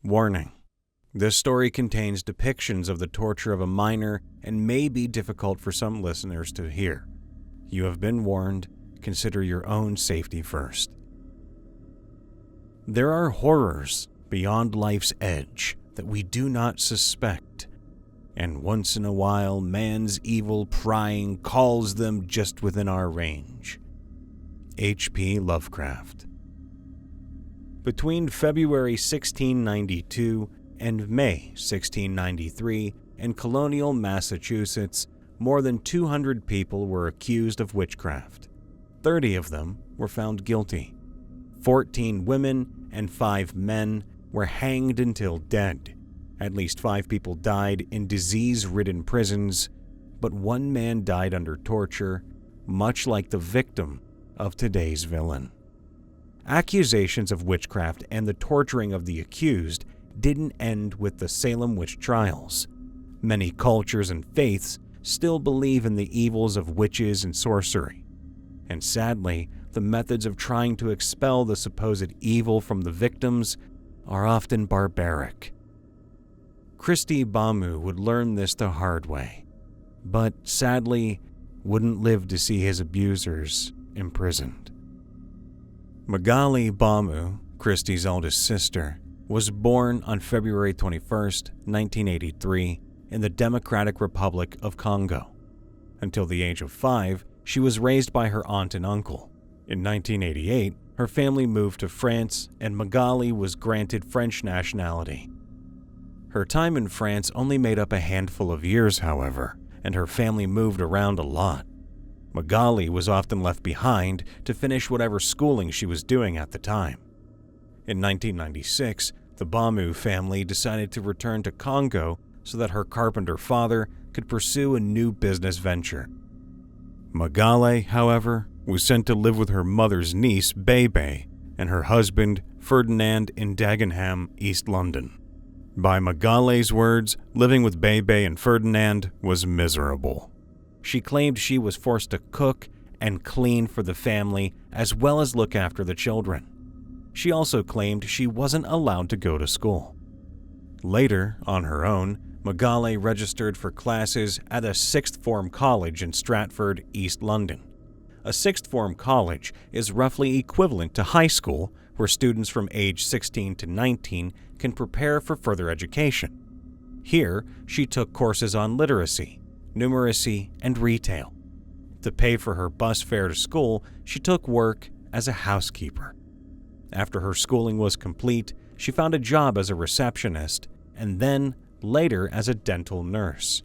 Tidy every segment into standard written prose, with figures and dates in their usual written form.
Warning: this story contains depictions of the torture of a minor and may be difficult for some listeners to hear. You have been warned. Consider your own safety first. There are horrors beyond life's edge that we do not suspect, and once in a while man's evil prying calls them just within our range. H.P. Lovecraft. Between February 1692 and May 1693 in colonial Massachusetts, more than 200 people were accused of witchcraft. 30 of them were found guilty. 14 women and 5 men were hanged until dead. At least 5 people died in disease-ridden prisons, but 1 man died under torture, much like the victim of today's villain. Accusations of witchcraft and the torturing of the accused didn't end with the Salem witch trials. Many cultures and faiths still believe in the evils of witches and sorcery. And sadly, the methods of trying to expel the supposed evil from the victims are often barbaric. Kristy Bamu would learn this the hard way, but sadly wouldn't live to see his abusers imprisoned. Magali Bamu, Kristy's eldest sister, was born on February 21, 1983, in the Democratic Republic of Congo. Until the age of 5, she was raised by her aunt and uncle. In 1988, her family moved to France, and Magali was granted French nationality. Her time in France only made up a handful of years, however, and her family moved around a lot. Magali was often left behind to finish whatever schooling she was doing at the time. In 1996, the Bamu family decided to return to Congo so that her carpenter father could pursue a new business venture. Magali, however, was sent to live with her mother's niece, Bebe, and her husband, Ferdinand, in Dagenham, East London. By Magali's words, living with Bebe and Ferdinand was miserable. She claimed she was forced to cook and clean for the family as well as look after the children. She also claimed she wasn't allowed to go to school. Later, on her own, Magali registered for classes at a sixth form college in Stratford, East London. A sixth form college is roughly equivalent to high school, where students from age 16 to 19 can prepare for further education. Here, she took courses on literacy, numeracy, and retail. To pay for her bus fare to school, she took work as a housekeeper. After her schooling was complete, she found a job as a receptionist and then later as a dental nurse.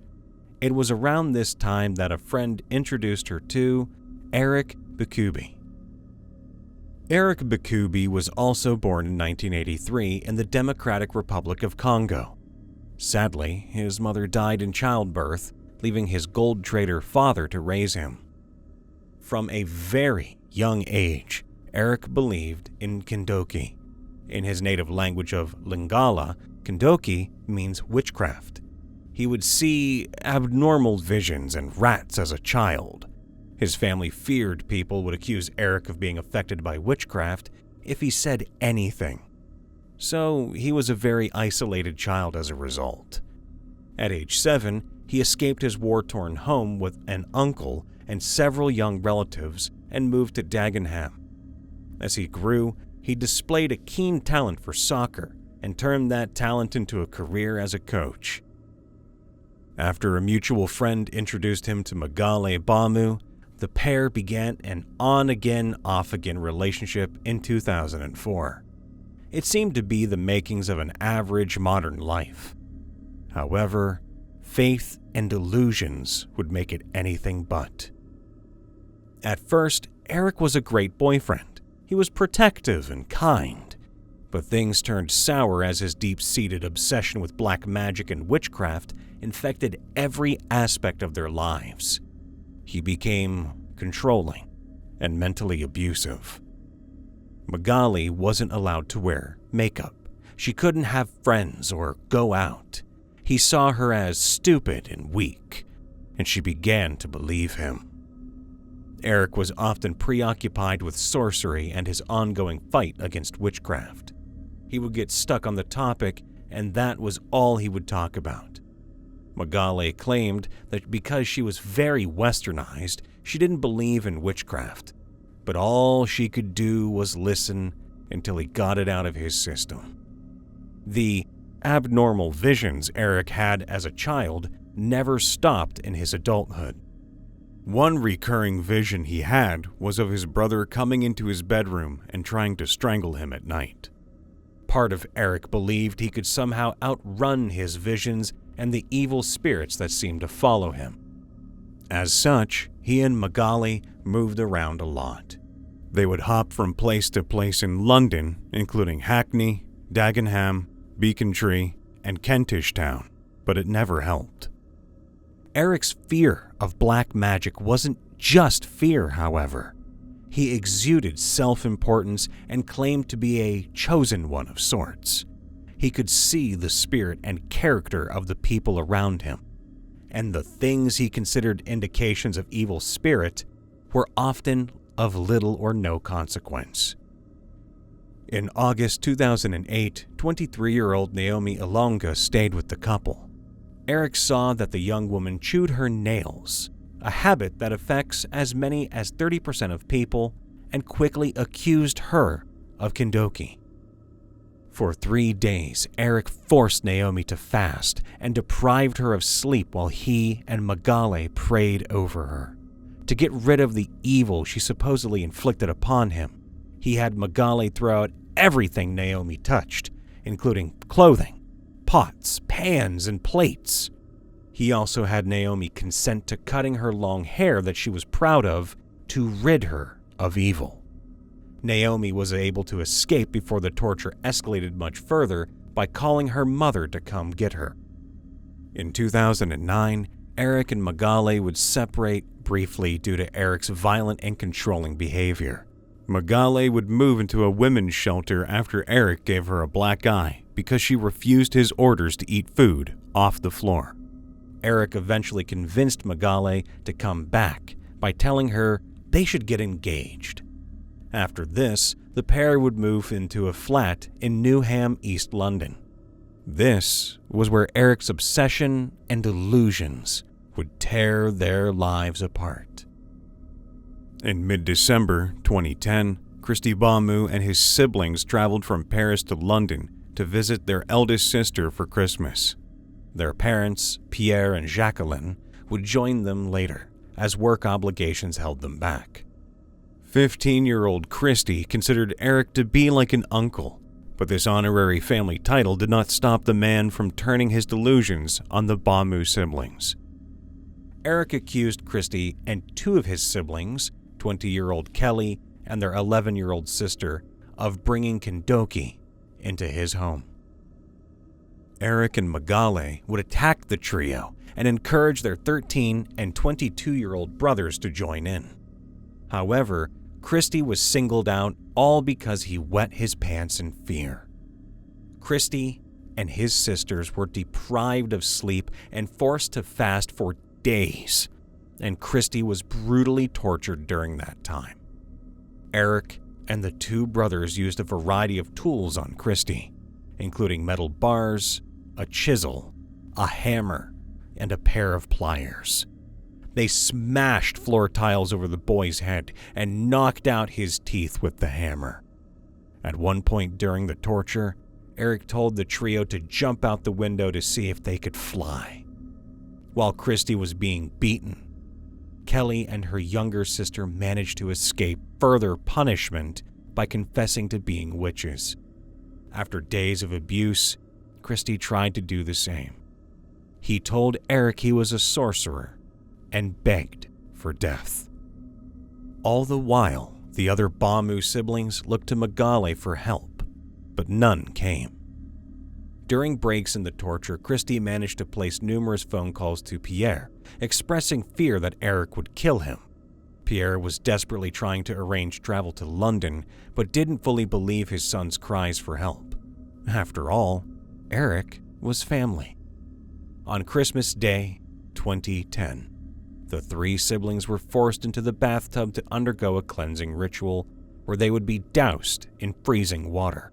It was around this time that a friend introduced her to Eric Bikubi. Eric Bikubi was also born in 1983 in the Democratic Republic of Congo. Sadly, his mother died in childbirth, leaving his gold trader father to raise him. From a very young age, Eric believed in Kindoki. In his native language of Lingala, Kindoki means witchcraft. He would see abnormal visions and rats as a child. His family feared people would accuse Eric of being affected by witchcraft if he said anything. So he was a very isolated child as a result. At age 7, he escaped his war-torn home with an uncle and several young relatives and moved to Dagenham. As he grew, he displayed a keen talent for soccer and turned that talent into a career as a coach. After a mutual friend introduced him to Magali Bamu, the pair began an on-again, off-again relationship in 2004. It seemed to be the makings of an average modern life. However, faith and delusions would make it anything but. At first, Eric was a great boyfriend. He was protective and kind. But things turned sour as his deep-seated obsession with black magic and witchcraft infected every aspect of their lives. He became controlling and mentally abusive. Magali wasn't allowed to wear makeup. She couldn't have friends or go out. He saw her as stupid and weak, and she began to believe him. Eric was often preoccupied with sorcery and his ongoing fight against witchcraft. He would get stuck on the topic and that was all he would talk about. Magale claimed that because she was very westernized, she didn't believe in witchcraft, but all she could do was listen until he got it out of his system. The abnormal visions Eric had as a child never stopped in his adulthood. One recurring vision he had was of his brother coming into his bedroom and trying to strangle him at night. Part of Eric believed he could somehow outrun his visions and the evil spirits that seemed to follow him. As such, he and Magale moved around a lot. They would hop from place to place in London, including Hackney, Dagenham, Beaconsfield, and Kentish Town, but it never helped. Eric's fear of black magic wasn't just fear, however. He exuded self-importance and claimed to be a chosen one of sorts. He could see the spirit and character of the people around him, and the things he considered indications of evil spirit were often of little or no consequence. In August 2008, 23-year-old Naomi Ilonga stayed with the couple. Eric saw that the young woman chewed her nails, a habit that affects as many as 30% of people, and quickly accused her of Kindoki. For 3 days, Eric forced Naomi to fast and deprived her of sleep while he and Magale prayed over her. To get rid of the evil she supposedly inflicted upon him, he had Magale throw out everything Naomi touched, including clothing, pots, pans, and plates. He also had Naomi consent to cutting her long hair that she was proud of to rid her of evil. Naomi was able to escape before the torture escalated much further by calling her mother to come get her. In 2009, Eric and Magale would separate briefly due to Eric's violent and controlling behavior. Magale would move into a women's shelter after Eric gave her a black eye because she refused his orders to eat food off the floor. Eric eventually convinced Magale to come back by telling her they should get engaged. After this, the pair would move into a flat in Newham, East London. This was where Eric's obsession and delusions would tear their lives apart. In mid-December 2010, Kristy Bamu and his siblings traveled from Paris to London to visit their eldest sister for Christmas. Their parents, Pierre and Jacqueline, would join them later, as work obligations held them back. 15-year-old Kristy considered Eric to be like an uncle, but this honorary family title did not stop the man from turning his delusions on the Bamu siblings. Eric accused Kristy and 2 of his siblings, 20-year-old Kelly and their 11-year-old sister, of bringing Kindoki into his home. Eric and Magale would attack the trio and encourage their 13 and 22-year-old brothers to join in. However, Kristy was singled out all because he wet his pants in fear. Kristy and his sisters were deprived of sleep and forced to fast for days, and Kristy was brutally tortured during that time. Eric and the 2 brothers used a variety of tools on Kristy, including metal bars, a chisel, a hammer, and a pair of pliers. They smashed floor tiles over the boy's head and knocked out his teeth with the hammer. At one point during the torture, Eric told the trio to jump out the window to see if they could fly. While Kristy was being beaten, Kelly and her younger sister managed to escape further punishment by confessing to being witches. After days of abuse, Kristy tried to do the same. He told Eric he was a sorcerer and begged for death. All the while, the other Bamu siblings looked to Magale for help, but none came. During breaks in the torture, Kristy managed to place numerous phone calls to Pierre, expressing fear that Eric would kill him. Pierre was desperately trying to arrange travel to London, but didn't fully believe his son's cries for help. After all, Eric was family. On Christmas Day, 2010, the 3 siblings were forced into the bathtub to undergo a cleansing ritual where they would be doused in freezing water.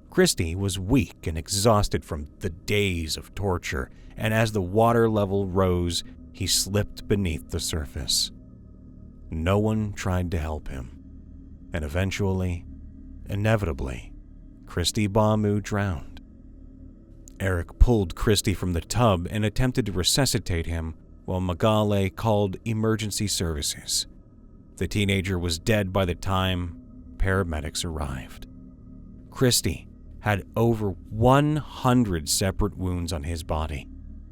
Kristy was weak and exhausted from the days of torture, and as the water level rose, he slipped beneath the surface. No one tried to help him, and eventually, inevitably, Kristy Bamu drowned. Eric pulled Kristy from the tub and attempted to resuscitate him while Magale called emergency services. The teenager was dead by the time paramedics arrived. Kristy had over 100 separate wounds on his body,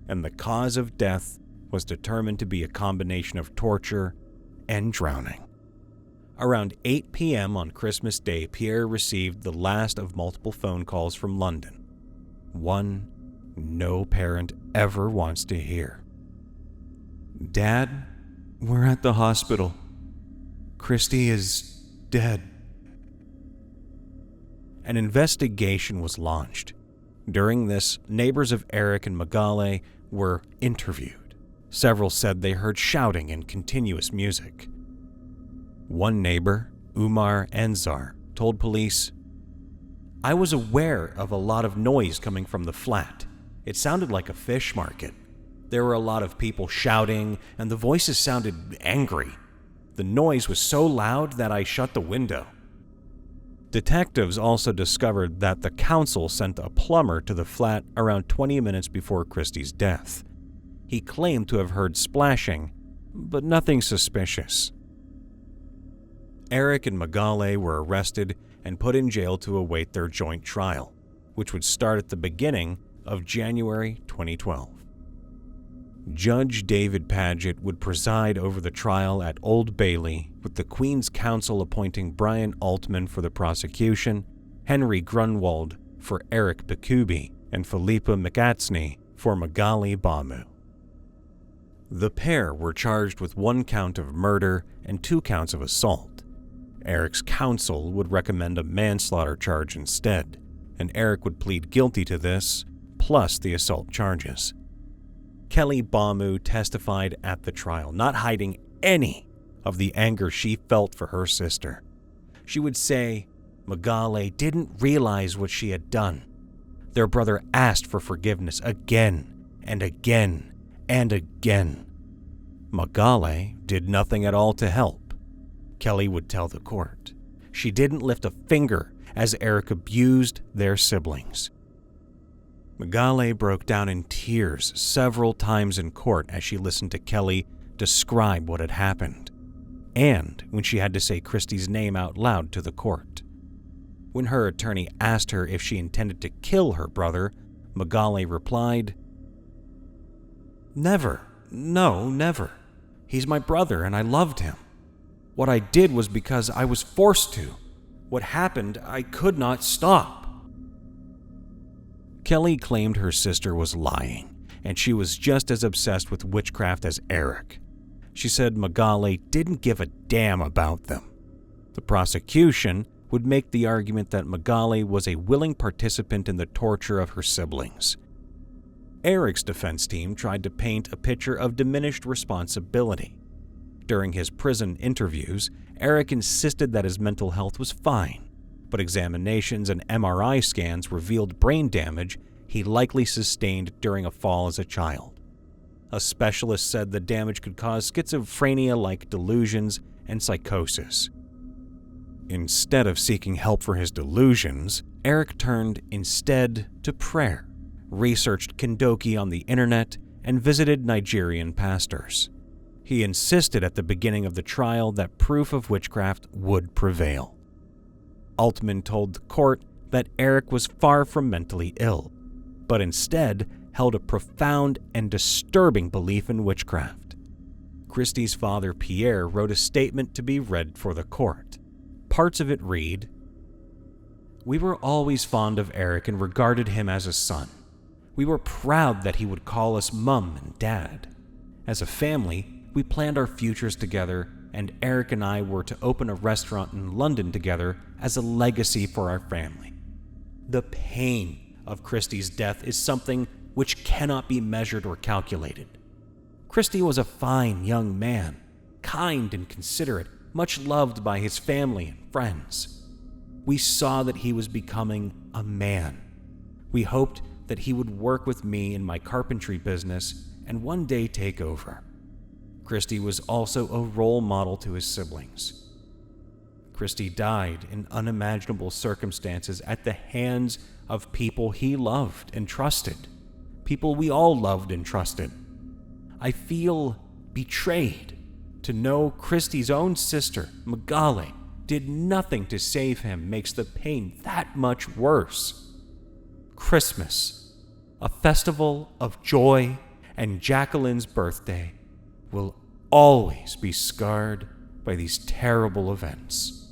and the cause of death was determined to be a combination of torture and drowning. Around 8 p.m. on Christmas Day, Pierre received the last of multiple phone calls from London. One no parent ever wants to hear. "Dad, we're at the hospital. Kristy is dead." An investigation was launched. During this, neighbors of Eric and Magale were interviewed. Several said they heard shouting and continuous music. One neighbor, Umar Enzar, told police, "I was aware of a lot of noise coming from the flat. It sounded like a fish market. There were a lot of people shouting, and the voices sounded angry. The noise was so loud that I shut the window." Detectives also discovered that the council sent a plumber to the flat around 20 minutes before Kristy's death. He claimed to have heard splashing, but nothing suspicious. Eric and Magale were arrested and put in jail to await their joint trial, which would start at the beginning of January 2012. Judge David Paget would preside over the trial at Old Bailey, with the Queen's Counsel appointing Brian Altman for the prosecution, Henry Grunwald for Eric Bikubi, and Philippa McAtsney for Magale Bamu. The pair were charged with 1 count of murder and 2 counts of assault. Eric's counsel would recommend a manslaughter charge instead, and Eric would plead guilty to this, plus the assault charges. Kelly Bamu testified at the trial, not hiding any of the anger she felt for her sister. She would say Magale didn't realize what she had done. Their brother asked for forgiveness again and again and again. Magale did nothing at all to help. Kelly would tell the court. She didn't lift a finger as Eric abused their siblings. Magale broke down in tears several times in court as she listened to Kelly describe what had happened, and when she had to say Kristy's name out loud to the court. When her attorney asked her if she intended to kill her brother, Magale replied, "Never. No, never. He's my brother and I loved him. What I did was because I was forced to. What happened, I could not stop." Kelly claimed her sister was lying, and she was just as obsessed with witchcraft as Eric. She said Magale didn't give a damn about them. The prosecution would make the argument that Magale was a willing participant in the torture of her siblings. Eric's defense team tried to paint a picture of diminished responsibility. During his prison interviews, Eric insisted that his mental health was fine, but examinations and MRI scans revealed brain damage he likely sustained during a fall as a child. A specialist said the damage could cause schizophrenia-like delusions and psychosis. Instead of seeking help for his delusions, Eric turned instead to prayer, researched Kendoki on the internet, and visited Nigerian pastors. He insisted at the beginning of the trial that proof of witchcraft would prevail. Altman told the court that Eric was far from mentally ill, but instead held a profound and disturbing belief in witchcraft. Kristy's father, Pierre, wrote a statement to be read for the court. Parts of it read, "We were always fond of Eric and regarded him as a son. We were proud that he would call us Mum and Dad. As a family, we planned our futures together, and Eric and I were to open a restaurant in London together as a legacy for our family." The pain of Kristy's death is something which cannot be measured or calculated. Kristy was a fine young man, kind and considerate, much loved by his family and friends. We saw that he was becoming a man. We hoped that he would work with me in my carpentry business and one day take over. Kristy was also a role model to his siblings. Kristy died in unimaginable circumstances at the hands of people he loved and trusted, people we all loved and trusted. I feel betrayed to know Kristy's own sister, Magale, did nothing to save him makes the pain that much worse. Christmas, a festival of joy, and Jacqueline's birthday will always be scarred by these terrible events.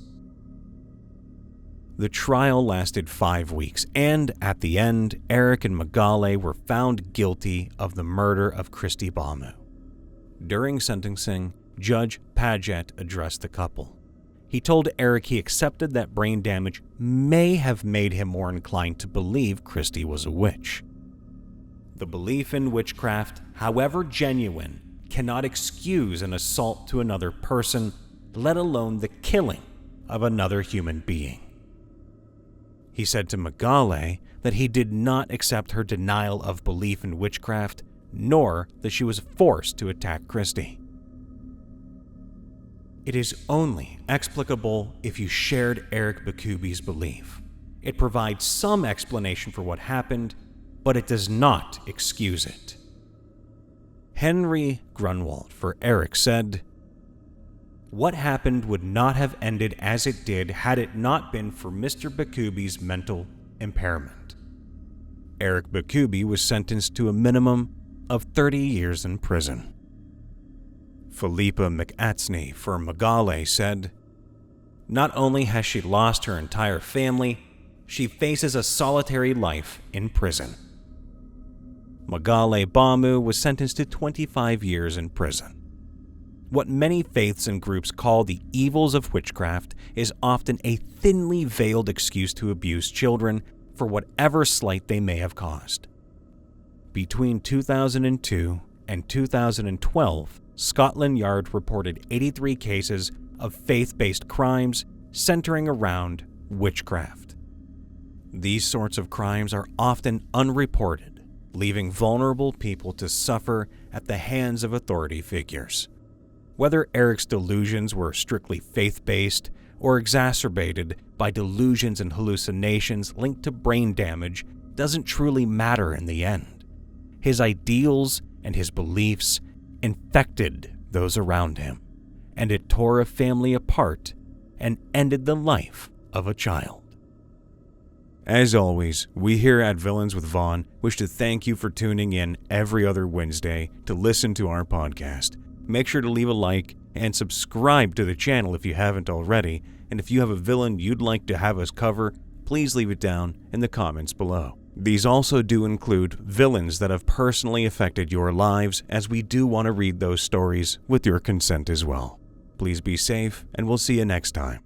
The trial lasted 5 weeks, and at the end, Eric and Magale were found guilty of the murder of Kristy Bamu. During sentencing, Judge Paget addressed the couple. He told Eric he accepted that brain damage may have made him more inclined to believe Kristy was a witch. The belief in witchcraft, however genuine, cannot excuse an assault to another person, let alone the killing of another human being. He said to Magale that he did not accept her denial of belief in witchcraft, nor that she was forced to attack Kristy. It is only explicable if you shared Eric Bikubi's belief. It provides some explanation for what happened, but it does not excuse it. Henry Grunwald for Eric said, "What happened would not have ended as it did had it not been for Mr. Bikubi's mental impairment." Eric Bikubi was sentenced to a minimum of 30 years in prison. Philippa McAtsney for Magale said, "Not only has she lost her entire family, she faces a solitary life in prison." Magale Bamu was sentenced to 25 years in prison. What many faiths and groups call the evils of witchcraft is often a thinly veiled excuse to abuse children for whatever slight they may have caused. Between 2002 and 2012, Scotland Yard reported 83 cases of faith-based crimes centering around witchcraft. These sorts of crimes are often unreported, leaving vulnerable people to suffer at the hands of authority figures. Whether Eric's delusions were strictly faith-based or exacerbated by delusions and hallucinations linked to brain damage doesn't truly matter in the end. His ideals and his beliefs infected those around him, and it tore a family apart and ended the life of a child. As always, we here at Villains with Vaughn wish to thank you for tuning in every other Wednesday to listen to our podcast. Make sure to leave a like and subscribe to the channel if you haven't already, and if you have a villain you'd like to have us cover, please leave it down in the comments below. These also do include villains that have personally affected your lives, as we do want to read those stories with your consent as well. Please be safe, and we'll see you next time.